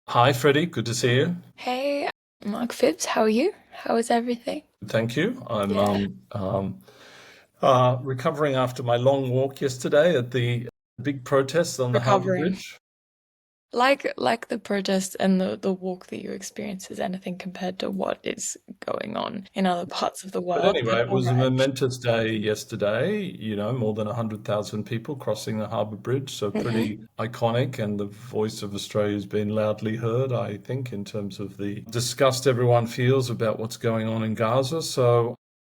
Hi, Freddie. Good to see you. Hey, Mark Phibbs, how are you? How is everything? Thank you. I'm Yeah, recovering after my long walk yesterday at the big protest on the Harbour recovering. Bridge. Like the protest and the walk that you experience is anything compared to what is going on in other parts of the But world. anyway, But it all was a right. momentous day yesterday. More than 100,000 people crossing the Harbour Bridge, so hmm pretty iconic. And the voice of Australia has been loudly heard, I think, in terms of the disgust everyone feels about what's going on in Gaza. So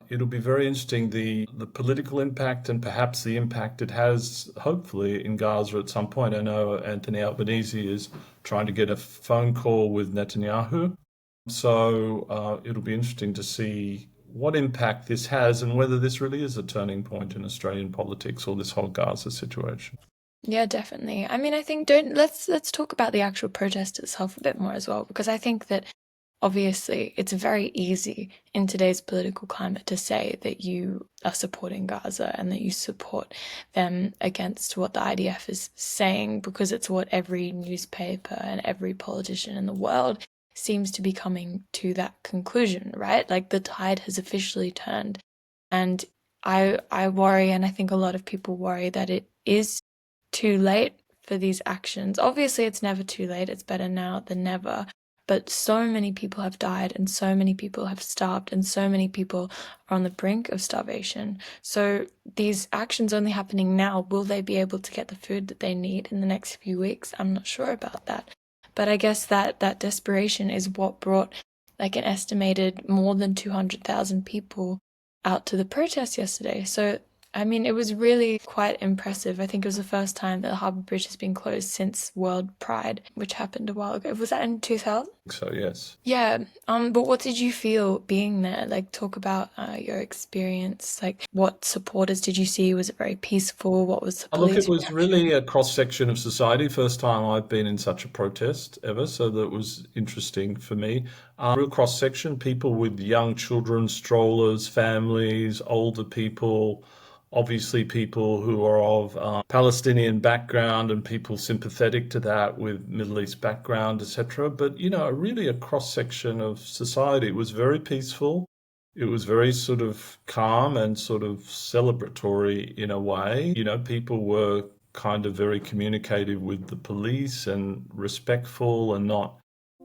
it'll be very interesting the political impact and perhaps the impact it has, hopefully, in Gaza at some point. I know Anthony Albanese is trying to get a phone call with Netanyahu. So it'll be interesting to see what impact this has and whether this really is a turning point in Australian politics or this whole Gaza situation. Yeah, definitely. I mean, I think don't let's talk about the actual protest itself a bit more as well, because I think that obviously it's very easy in today's political climate to say that you are supporting Gaza and that you support them against what the IDF is saying, because it's what every newspaper and every politician in the world seems to be coming to that conclusion, right? Like the tide has officially turned. And I worry, and I think a lot of people worry that it is too late for these actions. Obviously, it's never too late. It's better now than never. But so many people have died, and so many people have starved, and so many people are on the brink of starvation. So these actions only happening now, will they be able to get the food that they need in the next few weeks? I'm not sure about that. But I guess that desperation is what brought like an estimated more than 200,000 people out to the protest yesterday. So I mean, it was really quite impressive. I think it was the first time that the Harbour Bridge has been closed since World Pride, which happened a while ago. Was that in 2000? So, yes. Yeah. But what did you feel being there? Like, talk about your experience. Like, what supporters did you see? Was it very peaceful? What was the Look, it police was reaction? really a cross section of society. First time I've been in such a protest ever, so that was interesting for me. Real cross section, people with young children, strollers, families, older people, obviously people who are of Palestinian background and people sympathetic to that with Middle East background, etc. But really a cross section of society. It was very peaceful. It was very sort of calm and sort of celebratory in a way. People were kind of very communicative with the police and respectful and not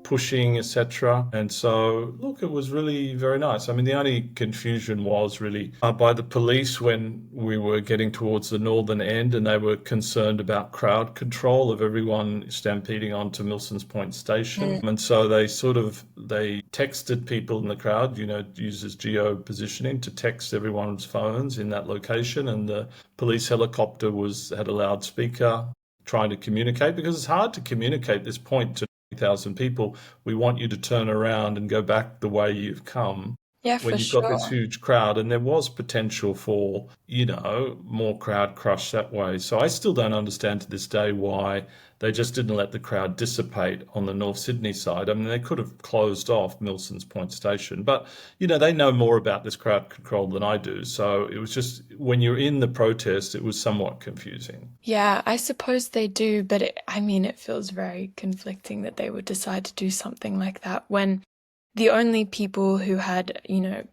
pushing, etc. And so, look, it was really very nice. I mean, the only confusion was really by the police when we were getting towards the northern end, and they were concerned about crowd control of everyone stampeding onto Milson's Point Station. And so they texted people in the crowd, uses geo positioning to text everyone's phones in that location, and the police helicopter was had a loudspeaker trying to communicate because it's hard to communicate this point to 1,000 people. We want you to turn around and go back the way you've come Yeah, when for you've got this sure. huge crowd. And there was potential for, more crowd crush that way. So I still don't understand to this day why they just didn't let the crowd dissipate on the North Sydney side. I mean, they could have closed off Milson's Point Station, but they know more about this crowd control than I do. So it was just when you're in the protest, it was somewhat confusing. Yeah, I suppose they do, but I mean, it feels very conflicting that they would decide to do something like that when the only people who had,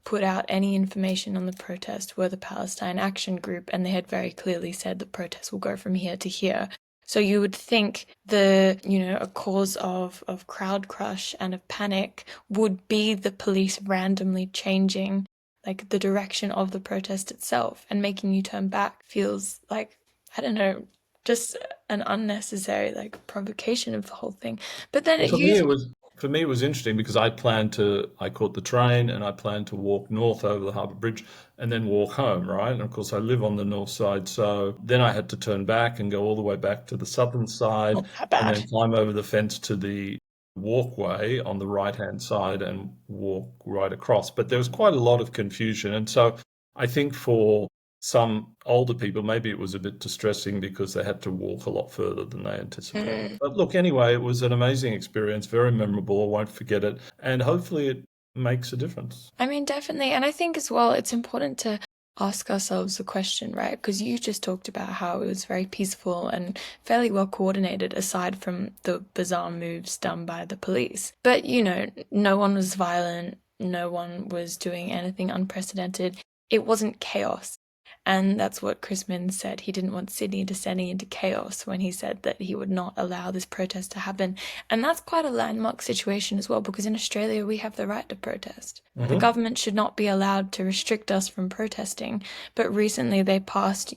put out any information on the protest were the Palestine Action Group, and they had very clearly said the protest will go from here to here. So you would think a cause of crowd crush and of panic would be the police randomly changing like the direction of the protest itself and making you turn back feels like, I don't know, just an unnecessary like provocation of the whole thing. But then Well, it usually for me it was interesting because I caught the train and I planned to walk north over the Harbour Bridge and then walk home, right? And of course I live on the north side, so then I had to turn back and go all the way back to the southern side not that and bad. then climb over the fence to the walkway on the right-hand side and walk right across. But there was quite a lot of confusion, and so I think for some older people, maybe it was a bit distressing because they had to walk a lot further than they anticipated. Mm. But look, anyway, it was an amazing experience, very memorable. I won't forget it. And hopefully it makes a difference. I mean, definitely. And I think as well, it's important to ask ourselves the question, right? Because you just talked about how it was very peaceful and fairly well coordinated, aside from the bizarre moves done by the police. But, no one was violent, no one was doing anything unprecedented. It wasn't chaos. And that's what Chris Minns said. He didn't want Sydney descending into chaos when he said that he would not allow this protest to happen. And that's quite a landmark situation as well, because in Australia we have the right to protest. The government should not be allowed to restrict us from protesting. But recently they passed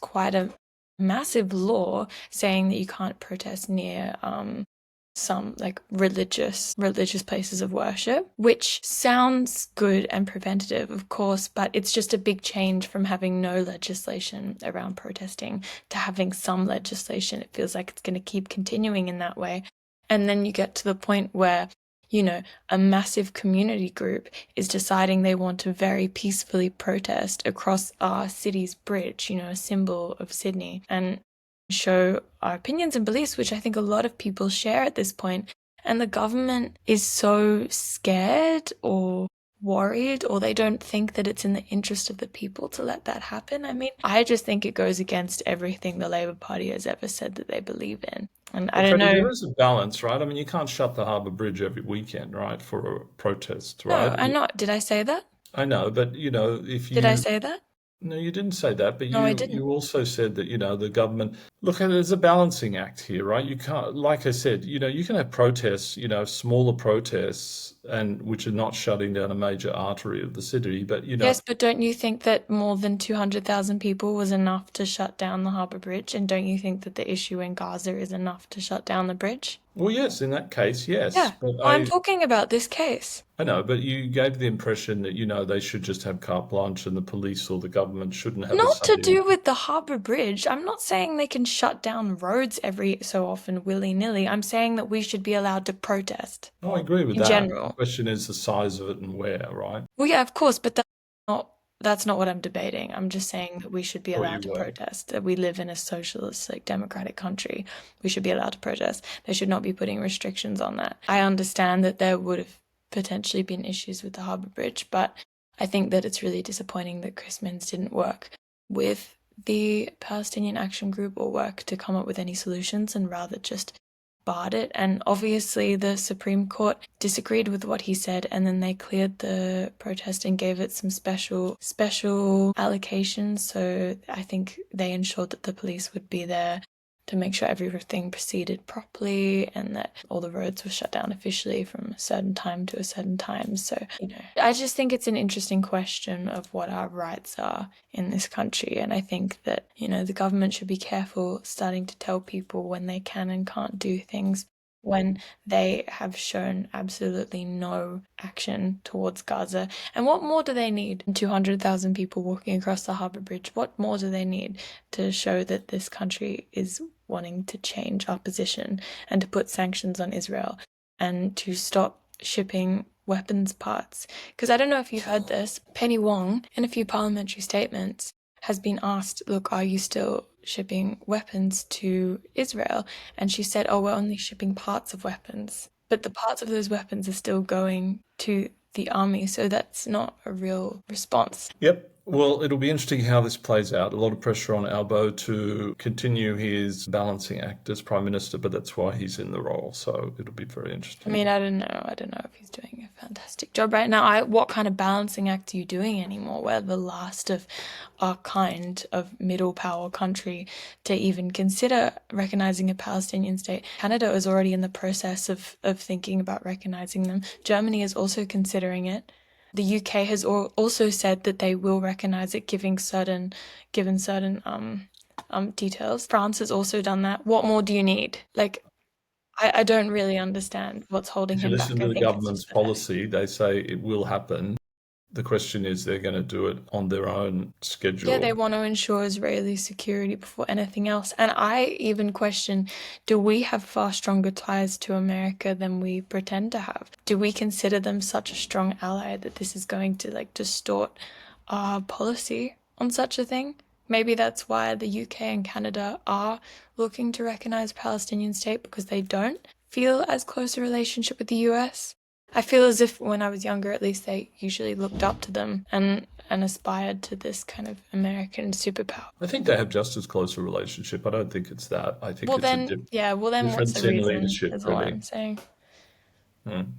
quite a massive law saying that you can't protest near some like religious places of worship, which sounds good and preventative, of course, but it's just a big change from having no legislation around protesting to having some legislation. It feels like it's going to keep continuing in that way. And then you get to the point where, a massive community group is deciding they want to very peacefully protest across our city's bridge, a symbol of Sydney, and show our opinions and beliefs, which I think a lot of people share at this point. And the government is so scared or worried, or they don't think that it's in the interest of the people to let that happen. I mean, I just think it goes against everything the Labor Party has ever said that they believe in. And I Well, don't Freddie, know. there is a balance, right? I mean, you can't shut the Harbour Bridge every weekend, right, for a protest, No, right? I'm not. Did I say that? I know, but if Did I you say that? no, you didn't say that, but No, I you didn't. also said that, the government look at it as a balancing act here, right? You can't, like I said, you can have protests, smaller protests and which are not shutting down a major artery of the city, but Yes, but don't you think that more than 200,000 people was enough to shut down the Harbour Bridge? And don't you think that the issue in Gaza is enough to shut down the bridge? well, yes, in that case, yes, Yeah, but I'm talking about this case. I know, but you gave the impression that, they should just have carte blanche and the police or the government shouldn't have a Not say to in. do with the Harbour Bridge. I'm not saying they can shut down roads every so often willy-nilly. I'm saying that we should be allowed to protest Oh, I agree with in that. The general. question is the size of it and where, right? Well, yeah, of course, but that's not what I'm debating. I'm just saying that we should be Thought you allowed to were. protest, that we live in a socialist, like democratic country. We should be allowed to protest. They should not be putting restrictions on that. I understand that there would have potentially been issues with the Harbour Bridge, but I think that it's really disappointing that Chris Minns didn't work with the Palestinian Action Group or work to come up with any solutions and rather just barred it. And obviously the Supreme Court disagreed with what he said, and then they cleared the protest and gave it some special allocations. So I think they ensured that the police would be there to make sure everything proceeded properly and that all the roads were shut down officially from a certain time to a certain time. So, I just think it's an interesting question of what our rights are in this country. And I think that, the government should be careful starting to tell people when they can and can't do things when they have shown absolutely no action towards Gaza. And what more do they need? 200,000 people walking across the Harbour Bridge. What more do they need to show that this country is wanting to change our position and to put sanctions on Israel and to stop shipping weapons parts? Because I don't know if you heard this, Penny Wong, in a few parliamentary statements, has been asked, look, are you still shipping weapons to Israel? And she said, oh, we're only shipping parts of weapons. But the parts of those weapons are still going to the army, so that's not a real response. Yep. Well, it'll be interesting how this plays out. A lot of pressure on Albo to continue his balancing act as Prime Minister, but that's why he's in the role. So it'll be very I interesting. mean, I don't know. I don't know if he's doing a fantastic job right now. What kind of balancing act are you doing anymore? We're the last of our kind of middle power country to even consider recognizing a Palestinian state. Canada is already in the process of thinking about recognizing them. Germany is also considering it. The UK has also said that they will recognize it, given certain details. France has also done that. What more do you need? Like, I don't really understand what's holding If you him back. listen to I the think it's government's just pathetic. policy, they say it will happen. The question is they're going to do it on their own Yeah, they schedule. want to ensure Israeli security before anything else. And I even question, do we have far stronger ties to America than we pretend to have? Do we consider them such a strong ally that this is going to like distort our policy on such a thing? Maybe that's why the UK and Canada are looking to recognize Palestinian state, because they don't feel as close a relationship with the US. I feel as if when I was younger, at least they usually looked up to them, and and aspired to this kind of American superpower. I think they have just as close a relationship. I don't think it's that. I think Well it's a then, yeah, well then what's the difference in reason leadership, is all really. I'm saying. Mm.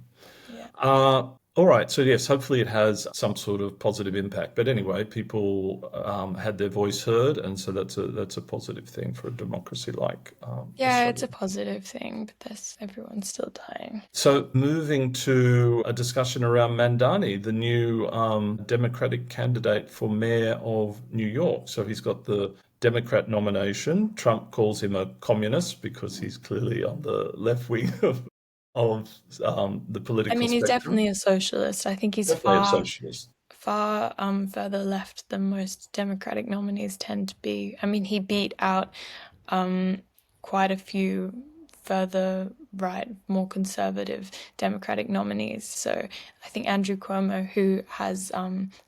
Yeah. All right. So yes, hopefully it has some sort of positive impact. But anyway, people had their voice heard, and so that's a positive thing for a democracy like Yeah, it's Australia. a positive thing, but everyone's still dying. So moving to a discussion around Mamdani, the new Democratic candidate for mayor of New York. So he's got the Democrat nomination. Trump calls him a communist because he's clearly on the left wing of the I political mean, he's spectrum. definitely a socialist. I think he's Definitely a far socialist. further left than most Democratic nominees tend to be. I mean, he beat out um, quite a few further right, more conservative Democratic nominees. So I think Andrew Cuomo, who has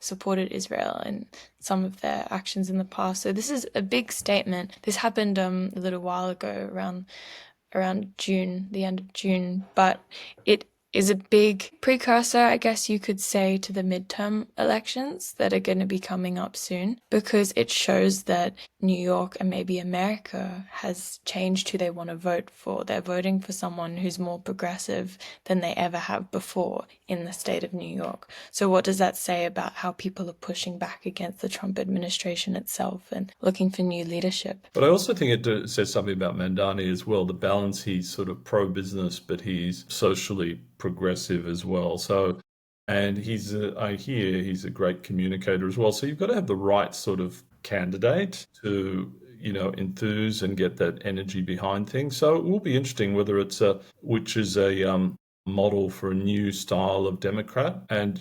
supported Israel in some of their actions in the past. So this is a big statement. This happened a little while ago, around June, the end of June, but it is a big precursor, I guess you could say, to the midterm elections that are going to be coming up soon, because it shows that New York and maybe America has changed who they want to vote for. They're voting for someone who's more progressive than they ever have before in the state of New York. So what does that say about how people are pushing back against the Trump administration itself and looking for new leadership? But I also think it says something about Mandani as well, the balance. He's sort of pro-business, but he's socially progressive as well. So, and I hear he's a great communicator as well. So you've got to have the right sort of candidate to, enthuse and get that energy behind things. So it will be interesting whether which is a model for a new style of Democrat and,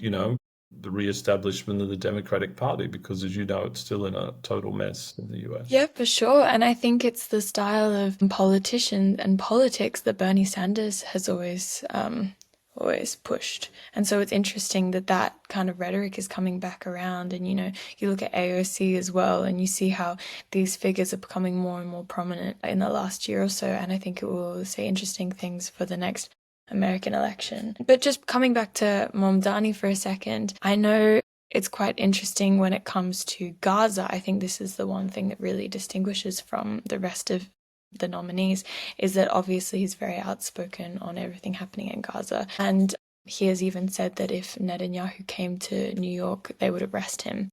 the re-establishment of the Democratic Party, because as you know, it's still in a total mess in the US. Yeah, for sure. And I think it's the style of politician and politics that Bernie Sanders has always pushed. And so it's interesting that that kind of rhetoric is coming back around. And, you look at AOC as well, and you see how these figures are becoming more and more prominent in the last year or so. And I think it will say interesting things for the next American election. But just coming back to Mamdani for a second, I know it's quite interesting when it comes to Gaza. I think this is the one thing that really distinguishes from the rest of the nominees, is that obviously he's very outspoken on everything happening in Gaza. And he has even said that if Netanyahu came to New York, they would arrest him,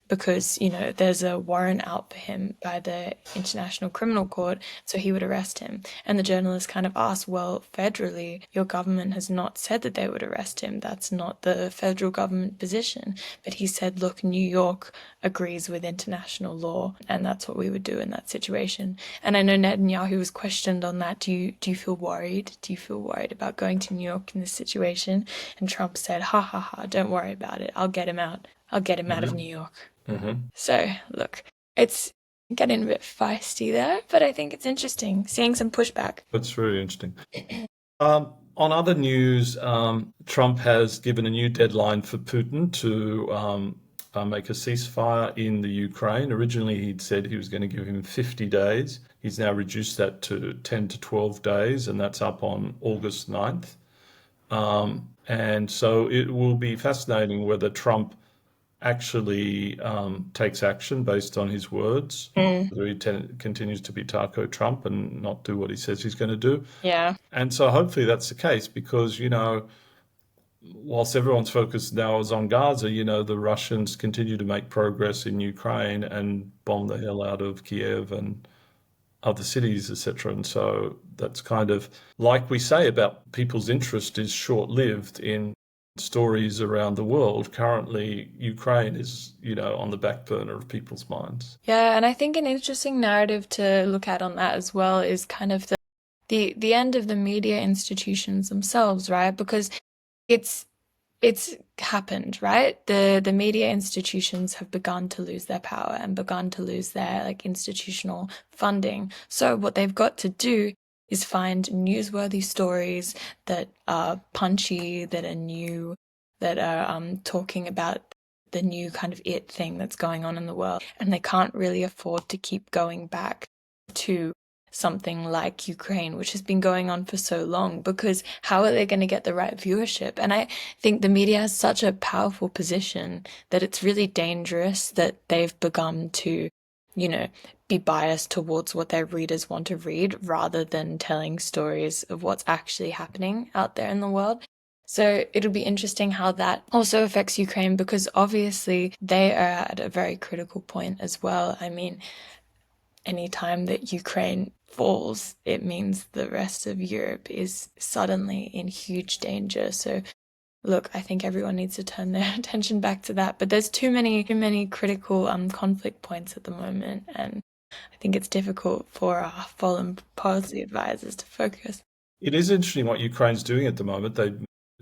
because, there's a warrant out for him by the International Criminal Court, so he would arrest him. And the journalist kind of asked, well, federally, your government has not said that they would arrest him. That's not the federal government position. But he said, look, New York agrees with international law, and that's what we would do in that situation. And I know Netanyahu was questioned on that. Do you feel worried? Do you feel worried about going to New York in this situation? And Trump said, ha ha ha, don't worry about it. I'll get him out. I'll get him out of New York. So, look, it's getting a bit feisty there, but I think it's interesting seeing some pushback. That's really interesting. On other news, Trump has given a new deadline for Putin to make a ceasefire in the Ukraine. Originally, he'd said he was going to give him 50 days. He's now reduced that to 10 to 12 days, and that's up on August 9th. And so it will be fascinating whether Trump actually takes action based on his words, whether he continues to be Taco Trump and not do what he says he's going to do. Yeah. And so hopefully that's the case, because, whilst everyone's focus now is on Gaza, the Russians continue to make progress in Ukraine and bomb the hell out of Kiev and other cities, etc. And so that's kind of, like we say about people's interest is short-lived in stories around the world. Currently, Ukraine is, on the back burner of people's minds. Yeah, and I think an interesting narrative to look at on that as well is kind of the end of the media institutions themselves, right? Because it's happened, right? The media institutions have begun to lose their power and begun to lose their institutional funding. So what they've got to do is find newsworthy stories that are punchy, that are new, that are talking about the new kind of it thing that's going on in the world. And they can't really afford to keep going back to something like Ukraine, which has been going on for so long, because how are they going to get the right viewership? And I think the media has such a powerful position that it's really dangerous that they've begun to, you know, be biased towards what their readers want to read rather than telling stories of what's actually happening out there in the world. So it'll be interesting how that also affects Ukraine, because obviously they are at a very critical point as well. I mean, any time that Ukraine falls, it means the rest of Europe is suddenly in huge danger. So look, I think everyone needs to turn their attention back to that. But there's too many critical conflict points at the moment, and I think it's difficult for our foreign policy advisors to focus. It is interesting what Ukraine's doing at the moment. They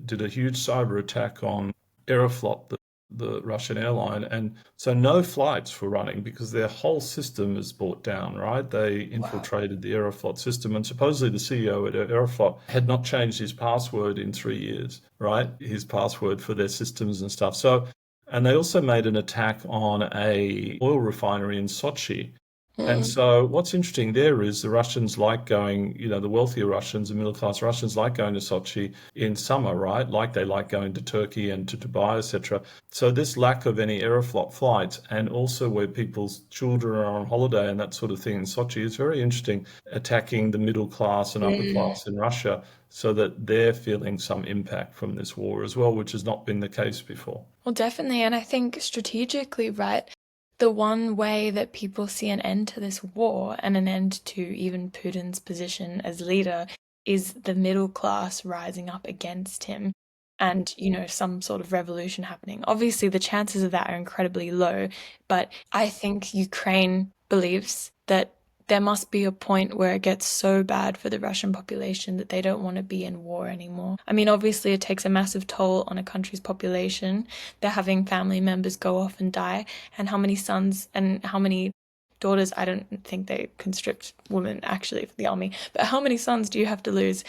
did a huge cyber attack on Aeroflot, the Russian airline, and so no flights were running because their whole system is brought down, right? They infiltrated the Aeroflot system, and supposedly the CEO at Aeroflot had not changed his password in 3 years, right? His password for their systems and stuff. So, and they also made an attack on a oil refinery in Sochi. And so what's interesting there is the Russians like going, the wealthier Russians and middle class Russians like going to Sochi in summer, right? Like they like going to Turkey and to Dubai, etc. So this lack of any Aeroflot flights, and also where people's children are on holiday and that sort of thing in Sochi, is very interesting, attacking the middle class and upper class in Russia, so that they're feeling some impact from this war as well, which has not been the case before. Well, definitely. And I think strategically, right, the one way that people see an end to this war and an end to even Putin's position as leader is the middle class rising up against him and, some sort of revolution happening. Obviously, the chances of that are incredibly low, but I think Ukraine believes that there must be a point where it gets so bad for the Russian population that they don't want to be in war anymore. I mean, obviously, it takes a massive toll on a country's population. They're having family members go off and die, and how many sons and how many daughters, I don't think they conscript women actually for the army, but how many sons do you have to lose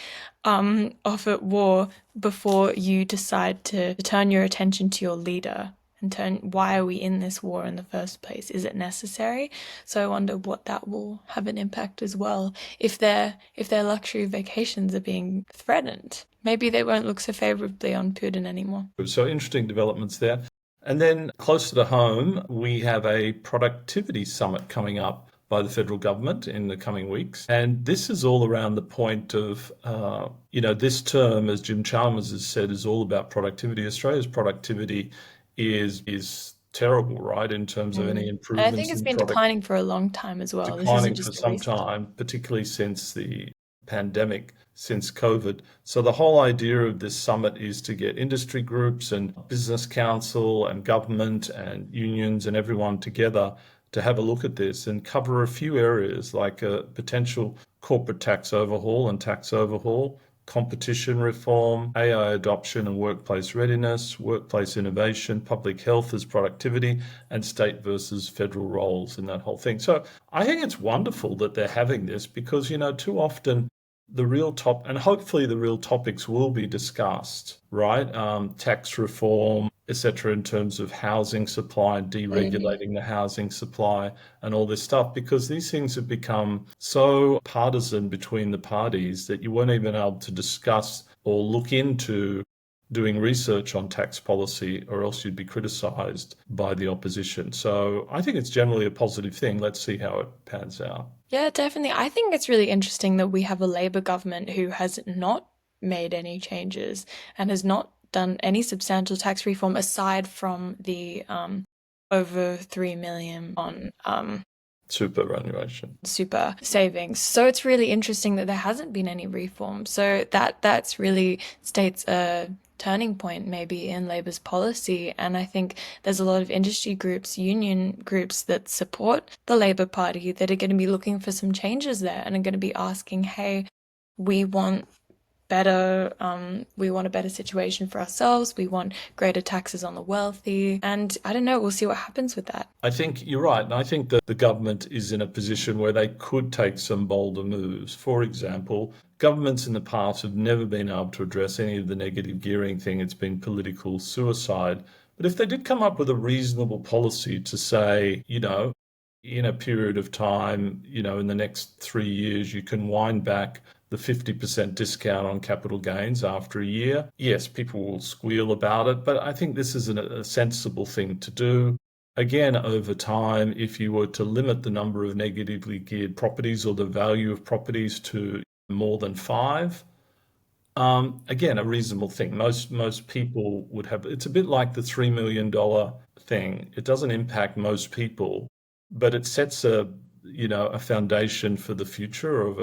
off at war before you decide to turn your attention to your leader? And why are we in this war in the first place? Is it necessary? So I wonder what that will have an impact as well. If their luxury vacations are being threatened, maybe they won't look so favorably on Putin anymore. So interesting developments there. And then closer to home, we have a productivity summit coming up by the federal government in the coming weeks. And this is all around the point of, this term, as Jim Chalmers has said, is all about productivity. Australia's productivity is terrible, right, in terms of any And I improvements think it's in been declining for a long time as well. This isn't declining for just a some recent. time, particularly since the pandemic, since COVID. So the whole idea of this summit is to get industry groups and business council and government and unions and everyone together to have a look at this and cover a few areas like a potential corporate tax overhaul and tax overhaul, competition reform, AI adoption and workplace readiness, workplace innovation, public health as productivity, and state versus federal roles in that whole thing. So I think it's wonderful that they're having this because, too often and hopefully the real topics will be discussed, right? Tax reform, etc., in terms of housing supply and deregulating the housing supply and all this stuff, because these things have become so partisan between the parties that you weren't even able to discuss or look into doing research on tax policy, or else you'd be criticised by the opposition. So I think it's generally a positive thing. Let's see how it pans out. Yeah, definitely. I think it's really interesting that we have a Labour government who has not made any changes and has not done any substantial tax reform aside from the over 3 million on Superannuation. super savings. So it's really interesting that there hasn't been any reform. So that's really states a turning point maybe in Labour's policy. And I think there's a lot of industry groups, union groups that support the Labour Party that are going to be looking for some changes there and are going to be asking, hey, we want a better situation for ourselves. We want greater taxes on the wealthy. And I don't know, we'll see what happens with that. I think you're right. And I think that the government is in a position where they could take some bolder moves. For example, governments in the past have never been able to address any of the negative gearing thing. It's been political suicide. But if they did come up with a reasonable policy to say, in a period of time, in the next 3 years, you can wind back the 50% discount on capital gains after a year. Yes, people will squeal about it, but I think this is a sensible thing to do. Again, over time, if you were to limit the number of negatively geared properties or the value of properties to more than five, again, a reasonable thing. Most people would have. It's a bit like the $3 million thing. It doesn't impact most people, but it sets a foundation for the future of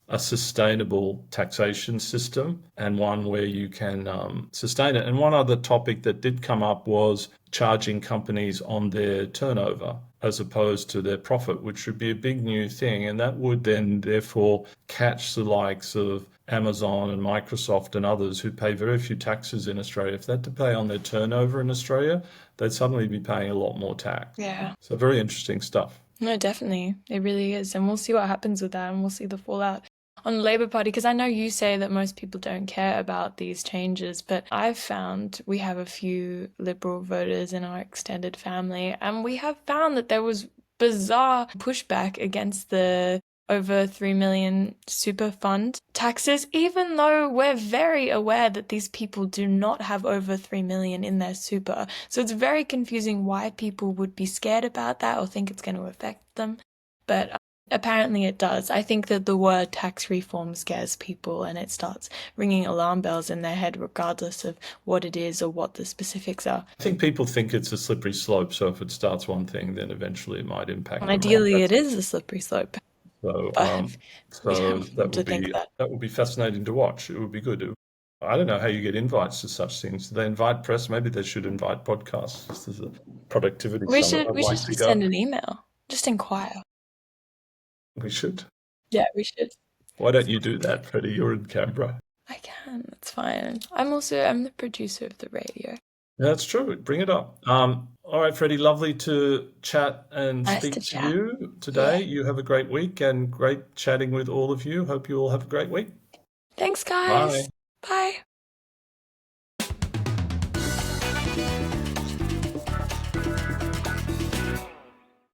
a sustainable taxation system and one where you can sustain it. And one other topic that did come up was charging companies on their turnover as opposed to their profit, which would be a big new thing. And that would then therefore catch the likes of Amazon and Microsoft and others who pay very few taxes in Australia. If they had to pay on their turnover in Australia, they'd suddenly be paying a lot more tax. Yeah. So very interesting stuff. No, definitely. It really is. And we'll see what happens with that and we'll see the fallout on the Labour Party. Because I know you say that most people don't care about these changes, but I've found we have a few Liberal voters in our extended family, and we have found that there was bizarre pushback against the over 3 million super fund taxes, even though we're very aware that these people do not have over 3 million in their super. So it's very confusing why people would be scared about that or think it's going to affect them. But apparently it does. I think that the word tax reform scares people and it starts ringing alarm bells in their head regardless of what it is or what the specifics are. I think people think it's a slippery slope, so if it starts one thing, then eventually it might impact And them. ideally it is a slippery slope. So, But we so don't that want to would think be that. that would be fascinating to watch. It would be good. I don't know how you get invites to such things. Do they invite press? Maybe they should invite podcasts. This is a productivity We summit. should I'd we should like to just go. send an email. Just inquire. We should. Yeah, we should. Why don't you do that, Freddie? You're in Canberra. I can, that's fine. I'm the producer of the radio. Yeah, that's true. Bring it up. All right, Freddie, lovely to chat and Nice to speak to chat. you Yeah. today. You have a great week and great chatting with all of you. Hope you all have a great week. Thanks, Bye. guys. Bye.